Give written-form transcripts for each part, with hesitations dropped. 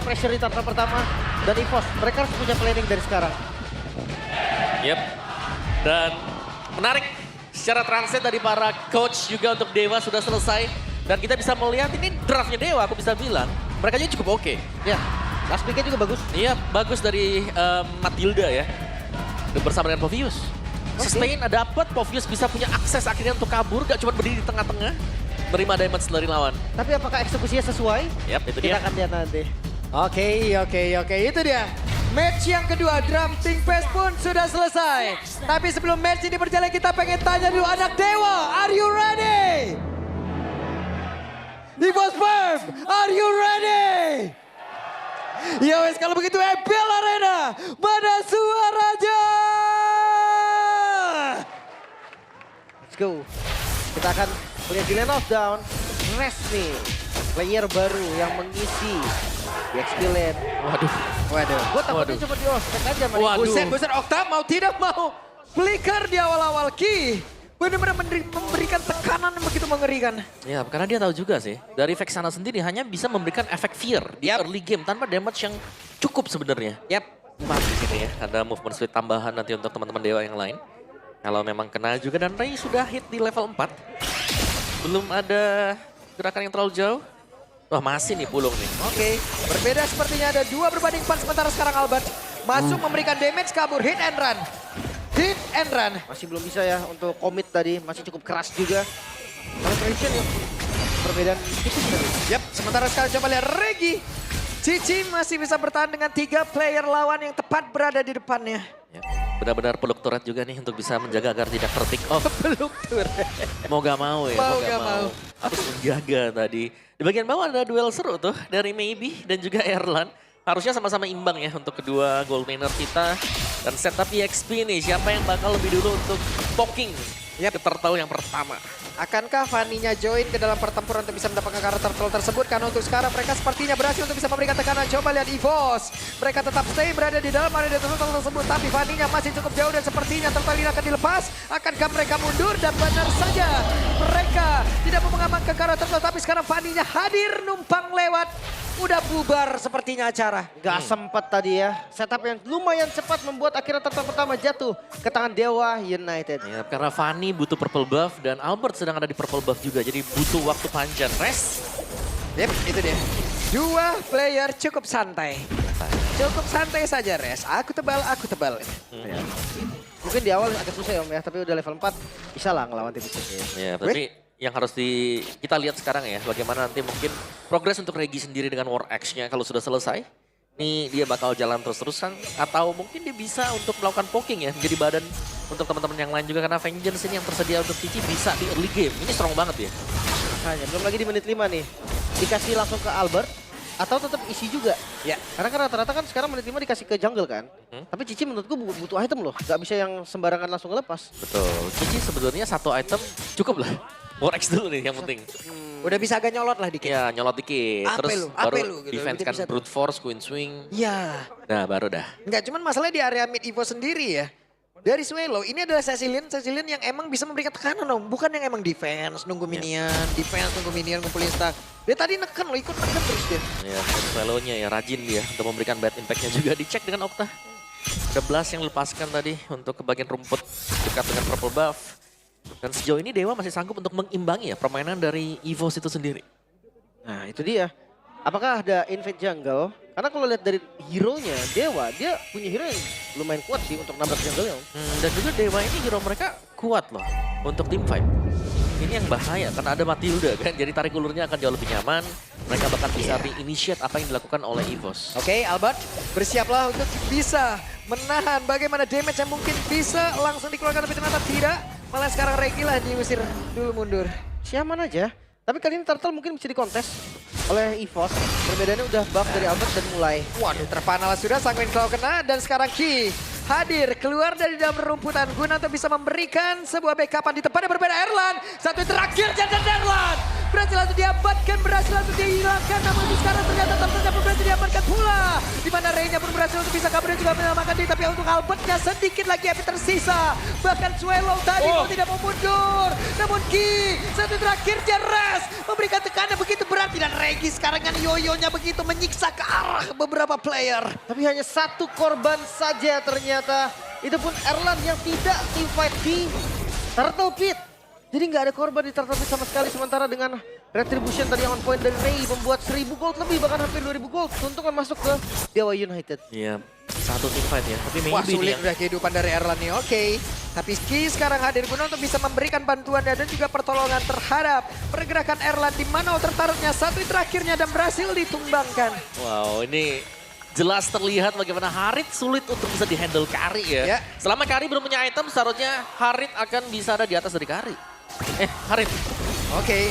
pressure di turtle pertama. Dan EVOS, mereka harus punya planning dari sekarang. Yep. Dan menarik secara transit dari para coach juga untuk Dewa sudah selesai. Dan kita bisa melihat ini draftnya Dewa, aku bisa bilang. Mereka juga cukup oke. Ya, last pick-nya juga bagus. Iya, bagus dari Matilda ya. Dan bersama dengan Povius. Sustain ada dapat, Povius bisa punya akses akhirnya untuk kabur, gak cuma berdiri di tengah-tengah. Terima damage dari lawan. Tapi apakah eksekusinya sesuai? Yap, itu Kita dia. akan lihat nanti. Oke, itu dia. Match yang kedua, Drafting Phase pun sudah selesai. Tapi sebelum match ini berjalan, kita pengen tanya dulu anak Dewa, are you ready? EVOS Firm, are you ready? Ya wes, kalau begitu EPL Arena, mana suaranya? Let's go. Kita akan melihat di lane of down. Rest nih. Player baru yang mengisi di XP lane. Waduh. Gue takutnya cuma di ospek aja. Mari. Waduh. Buset, Okta mau tidak mau. Flicker di awal-awal Ki. Benar-benar memberikan tekanan yang begitu mengerikan. Ya, karena dia tahu juga sih. Dari Vexana sendiri hanya bisa memberikan efek fear di early game tanpa damage yang cukup sebenarnya. Yap. Pas di sini ya, ada movement speed tambahan nanti untuk teman-teman Dewa yang lain. Kalau memang kena juga dan Ray sudah hit di level 4. Belum ada gerakan yang terlalu jauh. Wah, masih nih pulung nih. Oke, berbeda sepertinya ada 2 berbanding 4 sementara sekarang Albert. Masuk memberikan damage kabur, hit and run. Hit and run. Masih belum bisa ya untuk commit tadi. Masih cukup keras juga. Kalau prediction ya perbedaan tipis tadi. Yap, sementara sekarang coba lihat Regi. Cici masih bisa bertahan dengan 3 player lawan yang tepat berada di depannya. Ya, benar-benar peluk turret juga nih untuk bisa menjaga agar tidak terpick off. Peluk turret. Mau gak mau ya, Mau gak mau. Harus menjaga tadi. Di bagian bawah ada duel seru tuh dari Maybe dan juga Erlan. Harusnya sama-sama imbang ya untuk kedua gold laner kita. Dan setup EXP nih, siapa yang bakal lebih dulu untuk poking ke turtle yang pertama. Akankah Fanny-nya join ke dalam pertempuran untuk bisa mendapatkan karakter turtle tersebut? Karena untuk sekarang mereka sepertinya berhasil untuk bisa memberikan tekanan. Coba lihat EVOS. Mereka tetap stay berada di dalam area turtle tersebut. Tapi Fanny-nya masih cukup jauh dan sepertinya turtle ini akan dilepas. Akankah mereka mundur? Dan benar saja mereka tidak mau mengamankan karakter turtle. Tapi sekarang Fanny-nya hadir numpang lewat. Udah bubar sepertinya acara. Gak sempat tadi ya. Setup yang lumayan cepat membuat akhirnya turtle pertama jatuh ke tangan Dewa United. Ya, karena Fanny butuh purple buff dan Albert sedang ada di purple buff juga. Jadi butuh waktu panjang. Rest. Yep, itu dia. 2 player cukup santai. Cukup santai saja, Res. Aku tebal. Ya. Mungkin di awal agak susah ya Om ya. Tapi udah level 4 bisa lah ngelawan tim-tim ini. Ya, tapi yang harus kita lihat sekarang ya, bagaimana nanti mungkin progres untuk Regi sendiri dengan War Axe-nya kalau sudah selesai. Nih dia bakal jalan terus-terusan atau mungkin dia bisa untuk melakukan poking ya, menjadi badan untuk teman-teman yang lain juga karena Vengeance ini yang tersedia untuk Cici bisa di early game. Ini strong banget ya. Hanya belum lagi di menit 5 nih. Dikasih langsung ke Albert atau tetap isi juga. Ya. Karena kan rata-rata kan sekarang menit 5 dikasih ke jungle kan. Tapi Cici menurutku butuh item loh. Gak bisa yang sembarangan langsung ngelepas. Betul. Cici sebenarnya satu item cukup lah. War Axe dulu nih yang penting. Udah bisa agak nyolot lah dikit. Ya nyolot dikit. Apa Terus lu? baru Apa lu? Gitu. defense Udah kan bisa tuh. brute force, queen swing. Ya. Nah baru dah. Enggak, cuman masalahnya di area mid Evo sendiri ya. Dari Swelo, ini adalah Cecilian yang emang bisa memberikan tekanan Om. Bukan yang emang defense, nunggu minion, ngumpulin stack. Dia tadi neken loh, ikut neken terus dia. Ya, Swallow-nya ya rajin dia untuk memberikan bad impact-nya juga. Dicek dengan Okta. Ada Blast yang lepaskan tadi untuk ke bagian rumput dekat dengan purple buff. Dan sejauh ini Dewa masih sanggup untuk mengimbangi ya permainan dari EVOS itu sendiri. Nah itu dia. Apakah ada invade jungle? Karena kalau lihat dari hero-nya Dewa, dia punya hero yang lumayan kuat sih untuk nabrak jungle ya. Dan juga Dewa ini hero mereka kuat loh untuk team fight. Ini yang bahaya karena ada Matilda kan. Jadi tarik ulurnya akan jauh lebih nyaman. Mereka bahkan bisa re-initiate apa yang dilakukan oleh EVOS. Oke, Albert, bersiaplah untuk bisa menahan bagaimana damage yang mungkin bisa langsung dikeluarkan, tapi ternyata tidak. Malah sekarang Regi lah diusir dulu mundur. Siaman aja. Tapi kali ini Turtle mungkin bisa dikontes oleh EVOS. Perbedaannya udah buff dari Albert dan mulai. Waduh, terpanal sudah, Sanguine Claw kena dan sekarang Ki hadir keluar dari dalam rumputan guna untuk bisa memberikan sebuah backupan di tempat yang berbeda. Erlan, satu terakhir Jangan Erlan berhasil langsung diamankan, berhasil langsung dihilangkan, namun sekarang ternyata Turtle berhasil diamankan pula. Di mana Rey-nya pun berhasil untuk bisa kabur dan juga menyelamatkan diri. Tapi untuk Albertnya sedikit lagi HP tersisa. Bahkan Swallow tadi mau tidak mau mundur. Namun Ki, satu terakhirnya Res memberikan tekanan begitu berarti. Dan Regi sekarang dengan yoyonya begitu menyiksa ke arah beberapa player. Tapi hanya satu korban saja ternyata. Itu pun Erlan yang tidak teamfight di Turtle Pit. Jadi nggak ada korban di Turtle Pit sama sekali. Sementara dengan Retribution tadi yang on point dari Ray membuat 1000 gold lebih, bahkan hampir 2000 gold. Keuntungan masuk ke Dewa United. Iya, satu team fight ya. Tapi Wah, maybe sulit nih udah kehidupan dari Erlan nih. Oke. Tapi Ki sekarang hadir guna untuk bisa memberikan bantuannya dan juga pertolongan terhadap pergerakan Erlan di mana tertaruhnya satu terakhirnya dan berhasil ditumbangkan. wow, ini jelas terlihat bagaimana Harit sulit untuk bisa dihandle Kari ya. Ya. Selama Kari belum punya item, seharusnya Harit akan bisa ada di atas dari Kari. Harit. Oke.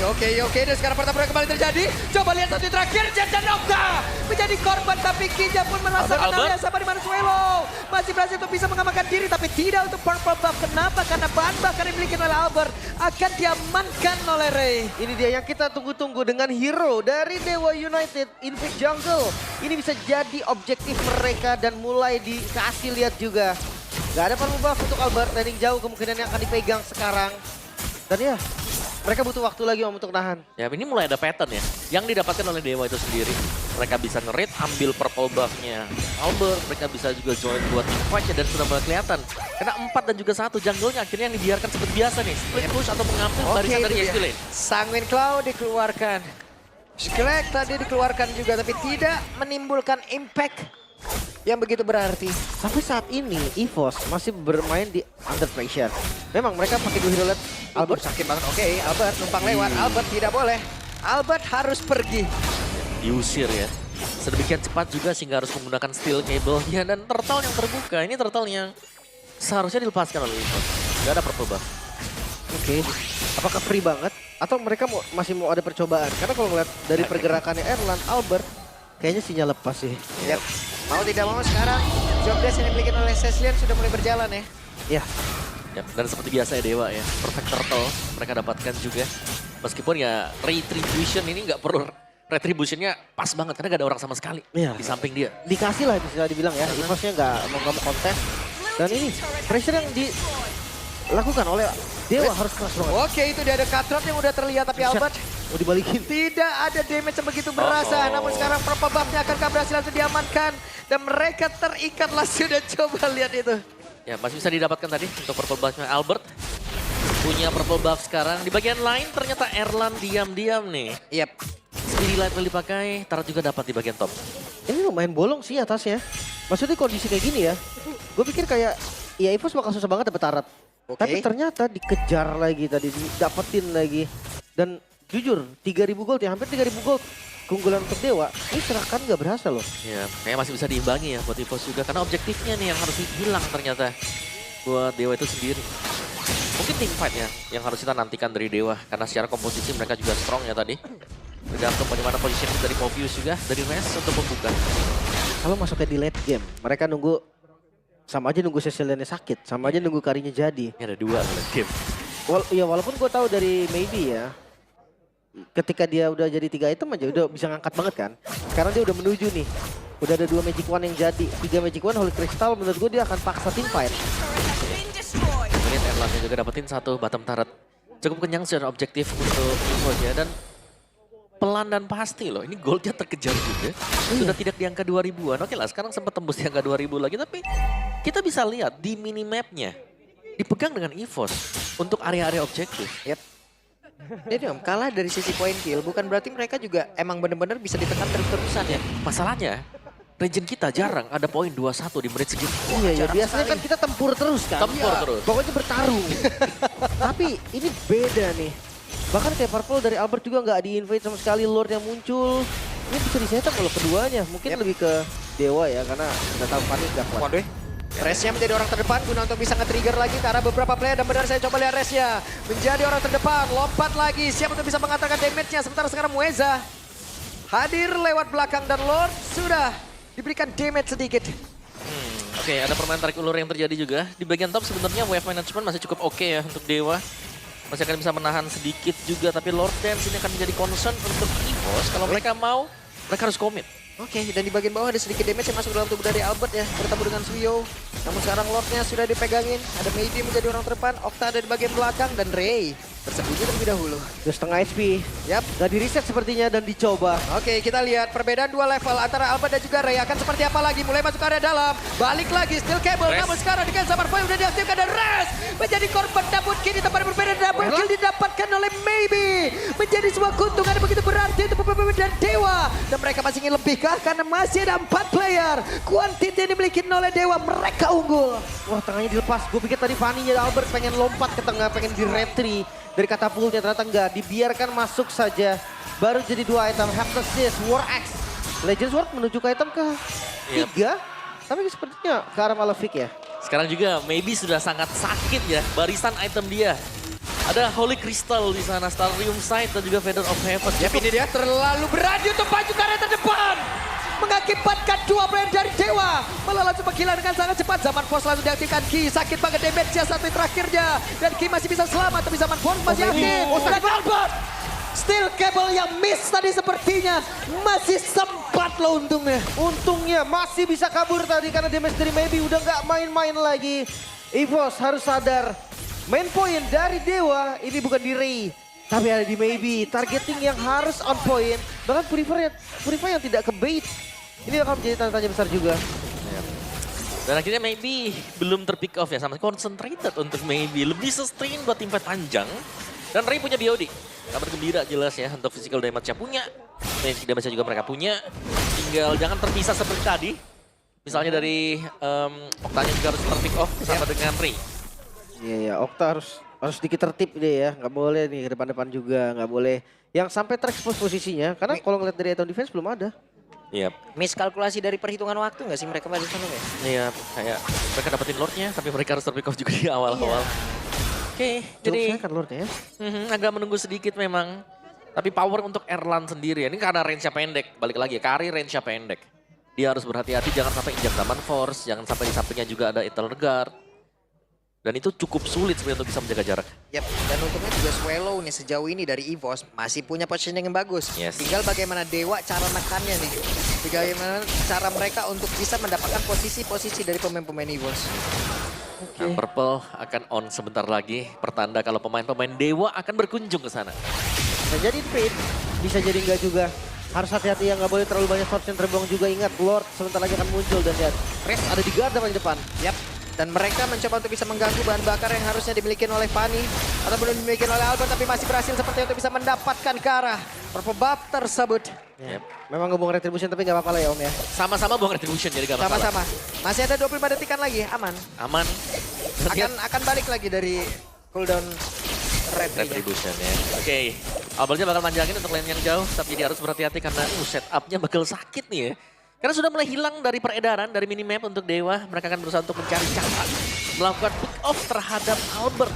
Dan sekarang pertempuran kembali terjadi. Coba lihat satu terakhir. Dan Okta menjadi korban. Tapi Kinja pun merasakan hal yang sama di mana Swallow masih berhasil untuk bisa mengamankan diri. Tapi tidak untuk purple buff. Kenapa? Karena bahan bakar yang dimiliki oleh Albert akan diamankan oleh Ray. Ini dia yang kita tunggu-tunggu dengan hero dari Dewa United, Invade Jungle. Ini bisa jadi objektif mereka dan mulai dikasih lihat juga. Gak ada purple buff untuk Albert, landing jauh kemungkinan yang akan dipegang sekarang. Dan ya, mereka butuh waktu lagi Om untuk nahan. Ya ini mulai ada pattern ya, yang didapatkan oleh Dewa itu sendiri. Mereka bisa nge-raid, ambil purple buff-nya Albert, mereka bisa juga join buat team fight-nya dan sudah mulai kelihatan. Karena 4 dan juga 1 jungle-nya akhirnya yang dibiarkan seperti biasa nih, split push atau mengambil barisan dari XP lane. Sanguine Claw dikeluarkan. Skrek tadi dikeluarkan juga tapi tidak menimbulkan impact yang begitu berarti. Sampai saat ini EVOS masih bermain di under pressure. Memang mereka pakai dua hero lane. Albert sakit banget. Oke, Albert numpang lewat. Albert tidak boleh. Albert harus pergi. Diusir ya. Sedemikian cepat juga sehingga harus menggunakan steel cable-nya dan turtle yang terbuka. Ini turtle yang seharusnya dilepaskan oleh EVOS. Gak ada purple buff. Oke, apakah free banget? Atau mereka masih mau ada percobaan? Karena kalau ngeliat dari pergerakannya Erlan, Albert, kayaknya sinyal lepas sih. Yap. Mau tidak mau sekarang job desk yang dimiliki oleh Cecilian sudah mulai berjalan ya. Ya, Ya, dan seperti biasa ya Dewa ya, perfect turtle mereka dapatkan juga. Meskipun ya retribution ini nggak perlu, retributionnya pas banget karena nggak ada orang sama sekali Iya. di samping dia. dikasih lah bisa dibilang ya. EVOS-nya nggak mau kontes. Dan ini pressure yang dilakukan oleh Dewa harus keras banget. Oke, itu dia ada cutthroat yang udah terlihat tapi Albert Mau dibalikin. tidak ada damage yang begitu berasa. Namun sekarang purple buff-nya akankah berhasil untuk diamankan dan mereka terikat lah sudah coba lihat itu. Ya masih bisa didapatkan tadi untuk purple buff-nya Albert. Punya purple buff sekarang. Di bagian lain ternyata Erlan diam-diam nih. Yap. Speedy light will dipakai, Tarat juga dapat di bagian top. Ini lumayan bolong sih atasnya. Maksudnya kondisi kayak gini ya. Gue pikir kayak ya EVOS bakal susah banget dapet Tarat. Oke. Tapi ternyata dikejar lagi tadi, didapetin lagi. Dan jujur 3000 gold ya, hampir 3000 gold. Keunggulan untuk Dewa, ini serangan nggak berhasil loh. Ya kayaknya masih bisa diimbangi ya buat EVOS juga. Karena objektifnya nih yang harus hilang ternyata buat Dewa itu sendiri. Mungkin team fight ya yang harus kita nantikan dari Dewa. Karena secara komposisi mereka juga strong ya tadi. Tergantung bagaimana positioning dari Mobius juga, dari Res untuk membuka. Kalau masuknya di late game, mereka nunggu, sama aja nunggu Ceciliannya sakit, sama aja nunggu Karinya jadi. Ini ada 2 dalam game. Ya walaupun gue tahu dari Maybe ya, ketika dia udah jadi 3 item aja udah bisa ngangkat banget kan. Sekarang dia udah menuju nih, udah ada 2 Magic Wand yang jadi, 3 Magic Wand, Holy Crystal, menurut gue dia akan paksa team fight. Ini Erlan juga dapetin 1 bottom turret. Cukup kenyang secara objektif untuk EVOS ya. Dan pelan dan pasti loh, ini goldnya terkejar juga. Sudah tidak di angka 2000-an. Oke lah, sekarang sempat tembus di angka 2000 lagi. Tapi kita bisa lihat di minimapnya dipegang dengan EVOS untuk area-area objektif. Yap. Jadi Om, kalah dari sisi point kill bukan berarti mereka juga emang benar-benar bisa ditekan terus-terusan ya. Masalahnya, region kita jarang ada poin 21 di menit segitu. Iya ya, Jarang biasanya sekali. kan kita tempur terus kan. Tempur Iya. terus. Pokoknya bertarung. Tapi ini beda nih. Bahkan kayak Purple dari Albert juga nggak di-invade sama sekali, Lord yang muncul. Ini bisa disetak kalau keduanya. Mungkin lebih ke Dewa ya, karena udah tahu panik gak kuat. Waduh. Resnya menjadi orang terdepan guna untuk bisa nge-trigger lagi ke arah beberapa player. Dan benar saya coba lihat Resnya menjadi orang terdepan. Lompat lagi, siap untuk bisa mengatakan damage-nya. Sementara sekarang Mueza hadir lewat belakang dan Lord sudah diberikan damage sedikit. Oke, ada permainan tarik ulur yang terjadi juga. Di bagian top sebenarnya wave management masih cukup oke ya untuk Dewa. Masih akan bisa menahan sedikit juga, tapi Lord Dance ini akan menjadi concern untuk EVOS. Kalau mereka mau, mereka harus komit. Oke, dan di bagian bawah ada sedikit damage yang masuk dalam tubuh dari Albert ya. Bertemu dengan Suyo. Namun sekarang Lordnya sudah dipegangin. Ada Maybe menjadi orang terdepan. Okta ada di bagian belakang. Dan Ray bersembunyi terlebih dahulu. 2,5 HP. Yap. Gak di reset sepertinya dan dicoba. Oke, kita lihat perbedaan 2 level antara Albert dan juga Ray. Akan seperti apa lagi? Mulai masuk ke area dalam. Balik lagi, Steel Cable. Rest. Namun sekarang dengan Summer Boy udah diaktifkan. Dan Rest menjadi korban double kill di tempat yang berbeda. Double kill didapatkan oleh Maybe. Menjadi sebuah keuntungan yang begitu berarti untuk pemain dan Dewa. Dan mereka masih ingin lebihkah? Karena masih ada 4 player. Quantity yang dimiliki oleh Dewa. Mereka unggul. Wah, tengahnya dilepas. Gue pikir tadi Fanny-nya Albert pengen lompat ke tengah, pengen di retry dari katapultnya, ternyata enggak. Dibiarkan masuk saja. Baru jadi 2 item. Heptasis, War Axe. Legends Sword menuju ke item ke 3. Tapi sepertinya ke arah Malefic ya. Sekarang juga Maybe sudah sangat sakit ya barisan item dia. Ada Holy Crystal di sana, Starium Sight dan juga Feather of Heaven. Yap, ini dia terlalu berani untuk maju ke area terdepan. Mengakibatkan 2 player dari Dewa. Malah langsung menghilang dengan sangat cepat. Zaman Force langsung diaktifkan Ki. Sakit banget damage-nya satu terakhirnya. Dan Ki masih bisa selamat, tapi Zaman Force masih aktif. Dan Albert! Steel Cable yang miss tadi sepertinya. Masih sempat loh untungnya. Untungnya masih bisa kabur tadi karena damage dari Maybe udah nggak main-main lagi. EVOS harus sadar. Main point dari Dewa ini bukan di Ray. Tapi ada di Maybe. Targeting yang harus on point. Bahkan Purify yang tidak ke bait. Ini akan menjadi tanda tanya besar juga. Dan akhirnya Maybe belum terpick off ya, sama concentrated untuk Maybe. Lebih sustain buat tim fight panjang. Dan Ray punya BOD. Kabar gembira jelas ya untuk physical damage-nya punya. Magic damage-nya juga mereka punya. Tinggal jangan terpisah seperti tadi. Misalnya dari Oktanya juga harus terpick off sama dengan Ray. Iya, Okta harus sedikit tertib deh ya. Nggak boleh nih ke depan-depan juga. Nggak boleh yang sampai terekspos posisinya. Karena kalau ngeliat dari item defense belum ada. Iya. Miskalkulasi dari perhitungan waktu nggak sih mereka pada sana ya? Iya, kayak mereka dapetin Lordnya, tapi mereka harus terpick off juga di awal-awal. Oke, Jadi jadi kan Lordnya ya. agak menunggu sedikit memang. Tapi power untuk Erlan sendiri, ini karena range-nya pendek. Balik lagi, Kari range-nya pendek. Dia harus berhati-hati, jangan sampai injak Zaman Force, jangan sampai di sampingnya juga ada Eternal Guard. Dan itu cukup sulit sebenarnya untuk bisa menjaga jarak. Yap, dan untungnya juga Swallow nih sejauh ini dari EVOS masih punya positioning yang bagus. Yes. Tinggal bagaimana Dewa cara nekannya nih. Bagaimana cara mereka untuk bisa mendapatkan posisi-posisi dari pemain-pemain EVOS. Nah, Purple akan on sebentar lagi. Pertanda kalau pemain-pemain Dewa akan berkunjung ke sana. Bisa jadi trade, bisa jadi enggak juga. Harus hati-hati ya, nggak boleh terlalu banyak shot yang terbuang juga. Ingat, Lord sebentar lagi akan muncul dan lihat. Rest ada di garda paling depan. Yap. Dan mereka mencoba untuk bisa mengganggu bahan bakar yang harusnya dimiliki oleh Fanny. Ataupun dimiliki oleh Albert, tapi masih berhasil seperti untuk bisa mendapatkan ke arah purple buff tersebut. Yep. Memang ngomong retribution tapi nggak apa-apa lah ya Om ya. Sama-sama buang retribution jadi gak masalah. Sama-sama. Masih ada 25 detikan lagi, aman. Aman. Akan balik lagi dari cooldown Retribution ya. Oke. Albertnya bakal manjangin untuk lane yang jauh, tapi dia harus berhati-hati karena setupnya bakal sakit nih ya. Karena sudah mulai hilang dari peredaran, dari minimap untuk Dewa. Mereka akan berusaha untuk mencari cara melakukan pick off terhadap Albert.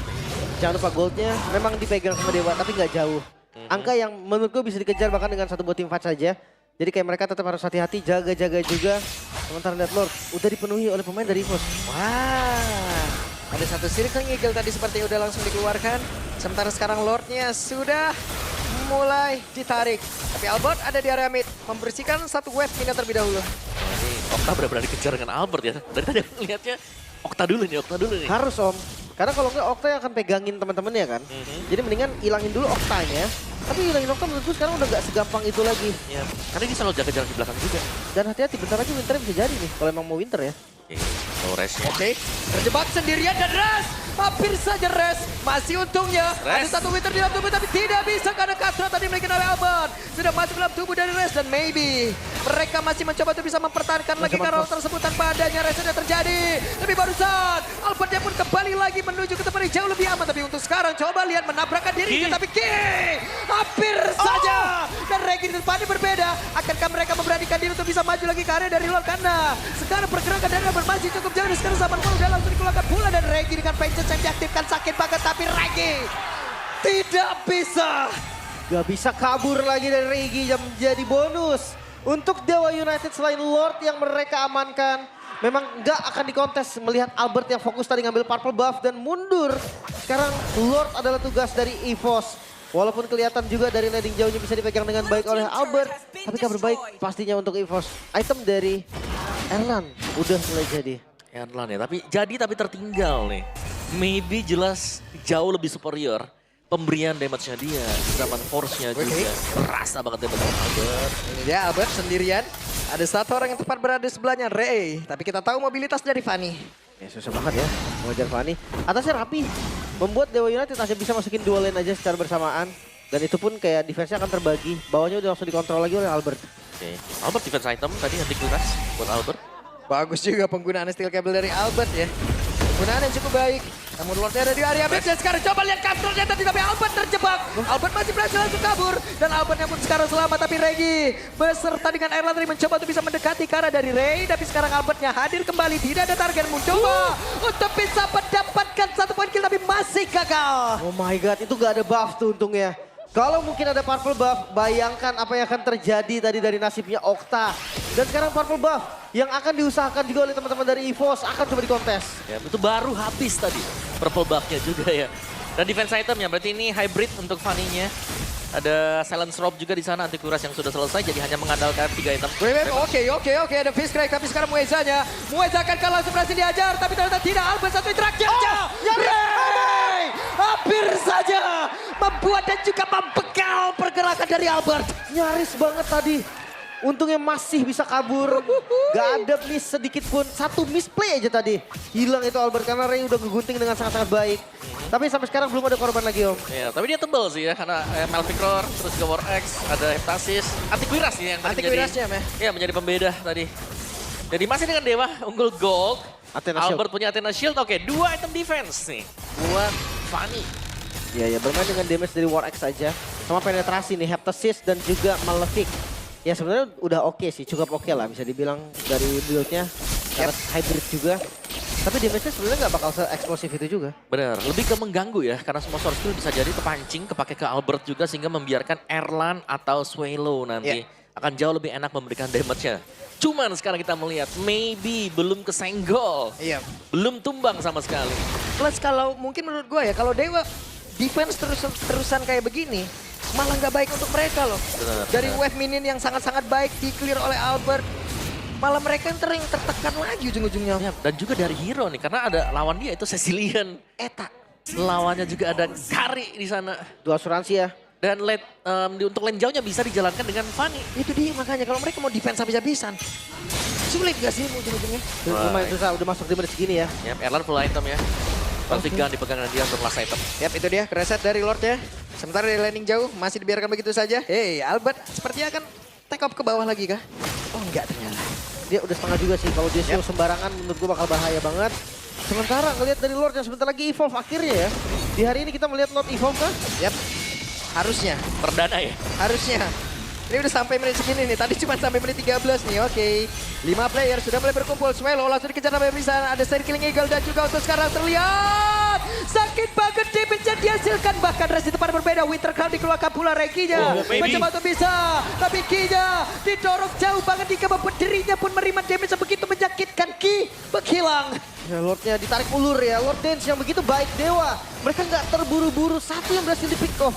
Jangan lupa goldnya memang dipegang sama Dewa tapi nggak jauh. Angka yang menurutku bisa dikejar bahkan dengan satu buat tim fight saja. Jadi kayak mereka tetap harus hati-hati, jaga-jaga juga. Sementara lihat Lord udah dipenuhi oleh pemain dari EVOS. Wah, ada satu circle eagle tadi seperti udah langsung dikeluarkan. Sementara sekarang Lordnya sudah mulai ditarik. Tapi Albert ada di area mid, membersihkan satu wave mina terlebih dahulu. Ini Okta benar-benar dikejar dengan Albert ya. Dari tadi aku lihatnya Okta dulu nih. Harus Om. Karena kalau nggak Okta yang akan pegangin teman-temannya kan. Jadi mendingan hilangin dulu Oktanya. Tapi hilangin Okta menurutku sekarang udah nggak segampang itu lagi. Ya, karena dia selalu jaga jarak di belakang juga. Dan hati-hati bentar lagi Winter bisa jadi nih kalau emang mau Winter ya. Oke, no rest-nya. Oke, terjebak sendirian dan Res. Hampir saja Res. Masih untungnya ada Res. satu Winter di dalam tubuh tapi tidak bisa karena Katra tadi memiliki oleh Albert. Sudah masuk dalam tubuh dari Res dan maybe mereka masih mencoba untuk bisa mempertahankan lagi karena tersebut tanpa adanya Res sudah terjadi. Tapi barusan Albertnya pun kembali lagi menuju ke tempat yang jauh lebih aman. Tapi untuk sekarang coba lihat menabrakkan dirinya. Tapi hampir saja. Dan Regi di depannya berbeda. Akankah mereka memberanikan diri untuk bisa maju lagi ke area dari luar karena sekarang pergerakan dari Albert masih cukup jauh. Dan sekarang Zaman udah langsung dikeluarkan pula dan Regi dengan Vengeance yang diaktifkan sakit banget. Tapi Regi tidak bisa. Gak bisa kabur lagi dari Regi yang menjadi bonus. Untuk Dewa United selain Lord yang mereka amankan. Memang gak akan dikontes melihat Albert yang fokus tadi ngambil purple buff dan mundur. Sekarang Lord adalah tugas dari EVOS. Walaupun kelihatan juga dari landing jauhnya bisa dipegang dengan baik oleh Albert. Tapi kabar baik pastinya untuk EVOS. Item dari Erlan udah mulai jadi. Erlan ya, tapi tertinggal nih. Maybe jelas jauh lebih superior. Pemberian damage-nya dia, gerakan force-nya juga. Rasa banget damage Albert. Ini dia Albert sendirian. Ada satu orang yang tepat berada di sebelahnya, Ray. Tapi kita tahu mobilitas dari Fanny. Ya susah banget ya mengejar Fanny. Atasnya rapi. Membuat Dewa United hanya bisa masukin dua lane aja secara bersamaan. Dan itu pun kayak defense-nya akan terbagi. Bawahnya udah langsung dikontrol lagi oleh Albert. Oke, Albert defense item tadi anti-kuras buat Albert. Bagus juga penggunaan steel cable dari Albert ya. Penggunaan yang cukup baik. Namun Lordnya ada di area mid dan sekarang coba lihat counternya tadi tapi Albert terjebak. Albert masih berhasil langsung kabur. Dan Albertnya pun sekarang selamat tapi Regi beserta dengan Erlan tadi mencoba untuk bisa mendekati ke arah dari Ray. Tapi sekarang Albertnya hadir kembali. Tidak ada target mencoba untuk bisa mendapatkan 1 poin kill tapi masih gagal. Oh my god, itu gak ada buff tuh untungnya. Kalau mungkin ada purple buff, bayangkan apa yang akan terjadi tadi dari nasibnya Okta. Dan sekarang purple buff yang akan diusahakan juga oleh teman-teman dari EVOS akan coba dikontes. Ya, itu baru habis tadi. Purple buff-nya juga ya. Dan defense item ya, berarti ini hybrid untuk Fanny-nya. Ada silence rob juga di sana, anti-kuras yang sudah selesai, jadi hanya mengandalkan 3 item. Oke, ada fish crack tapi sekarang Muezanya. Mueza akan langsung berhasil diajar tapi ternyata tidak. Albert satu interaksi aja. Ray hampir saja membuat dan juga membegal pergerakan dari Albert. Nyaris banget tadi. Untungnya masih bisa kabur. Gak ada miss sedikit pun. Satu misplay aja tadi. Hilang itu Albert karena Ray udah ngegunting dengan sangat-sangat baik. Tapi sampai sekarang belum ada korban lagi Om. Ya, tapi dia tebel sih ya, karena Melvic Roar, terus juga War X, ada Heptasis, anti-kuras nih yang tadi menjadi pembeda tadi. Jadi masih dengan Dewa, unggul gold. Athena Albert punya Athena Shield, oke 2 item defense nih buat Fanny. Ya bermain dengan damage dari War X saja. Sama penetrasi nih, Heptasis dan juga Malefic. Ya sebenarnya udah oke sih, cukup oke lah bisa dibilang dari build-nya. Karena hybrid juga. Tapi damage-nya sebenarnya nggak bakal se-eksplosif itu juga. Bener, lebih ke mengganggu ya, karena semua source skill bisa jadi kepancing, kepake ke Albert juga sehingga membiarkan Erlan atau Swallow nanti akan jauh lebih enak memberikan damage-nya. Cuman sekarang kita melihat, maybe belum kesenggol, belum tumbang sama sekali. Plus kalau mungkin menurut gue ya, kalau Dewa defense terusan kayak begini, malah nggak baik untuk mereka loh. Dari wave minion yang sangat-sangat baik di clear oleh Albert, malah mereka yang tertekan lagi ujung-ujungnya. Ya, dan juga dari hero nih, karena ada lawan dia itu Cecilian. Eta. Lawannya juga ada Kari di sana. Dua asuransi ya. Dan untuk lane jauhnya bisa dijalankan dengan Fanny. Itu dia makanya kalau mereka mau defense habis-habisan. Sulit gak sih ujung-ujungnya? Lumayan susah, udah masuk di menit segini ya. Yap, Erlan full item ya. Pasti gun dipegang dia untuk last item. Yap, itu dia reset dari Lord ya. Sementara dari landing jauh masih dibiarkan begitu saja. Hey, Albert sepertinya akan take off ke bawah lagi kah? Oh enggak ternyata. Dia udah setengah juga sih, kalau dia show sembarangan menurut gue bakal bahaya banget. Sementara ngelihat dari Lord yang sebentar lagi evolve akhirnya ya. Di hari ini kita melihat Lord evolve kah? Yap, harusnya. Perdana ya? Harusnya. Ini udah sampai menit segini nih, tadi cuma sampai menit 13 nih, oke. 5 player sudah mulai berkumpul, Swallow langsung dikejar sampai di sana. Ada Circling Eagle dan juga untuk sekarang terlihat sakit banget damage yang dihasilkan. Bahkan resi tempat berbeda, Winter Crown dikeluarkan pula Reginya. Mencoba untuk bisa, tapi Ki-nya didorong jauh banget hingga membuat dirinya pun menerima damage yang begitu menyakitkan. Ki menghilang. Ya Lordnya ditarik ulur ya, Lord Dance yang begitu baik Dewa. Mereka nggak terburu-buru, satu yang berhasil di pick off.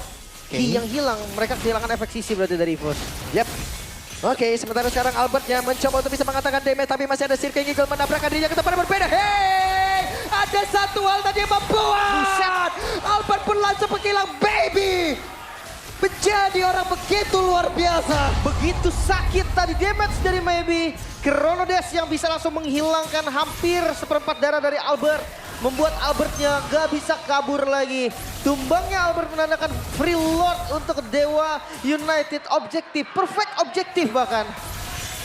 Ki yang hilang, mereka kehilangan efek sisi berarti dari EVOS. Yap. Oke, sementara sekarang Albertnya mencoba untuk bisa mengatakan damage, tapi masih ada Circling Eagle menabrakkan dirinya ke tempat yang berbeda. Hey! Ada satu hal tadi yang membuat Albert pun langsung menghilang, baby! Menjadi orang begitu luar biasa. Begitu sakit tadi damage dari Maybe. Chronodes yang bisa langsung menghilangkan hampir seperempat darah dari Albert. Membuat Albertnya gak bisa kabur lagi. Tumbangnya Albert menandakan free Lord untuk Dewa United. Objektif, perfect objektif bahkan.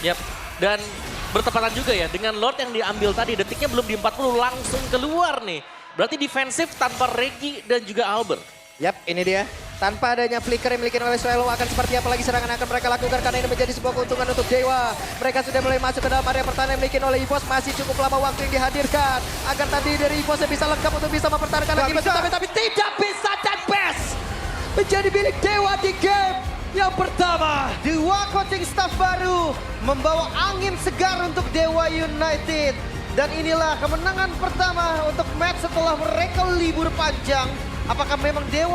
Yap, dan bertepatan juga ya dengan Lord yang diambil tadi. Detiknya belum di 40 langsung keluar nih. Berarti defensif tanpa Regi dan juga Albert. Yap, ini dia. Tanpa adanya flicker yang dimiliki oleh Swallow akan seperti apa lagi serangan yang akan mereka lakukan karena ini menjadi sebuah keuntungan untuk Dewa. Mereka sudah mulai masuk ke dalam area pertahanan yang dimiliki oleh EVOS. Masih cukup lama waktu yang dihadirkan agar tadi dari EVOS yang bisa lengkap untuk bisa mempertahankan lagi. Tapi tidak bisa dan best menjadi milik Dewa di game yang pertama. Dua coaching staff baru membawa angin segar untuk Dewa United. Dan inilah kemenangan pertama untuk match setelah mereka libur panjang. Apakah memang Dewa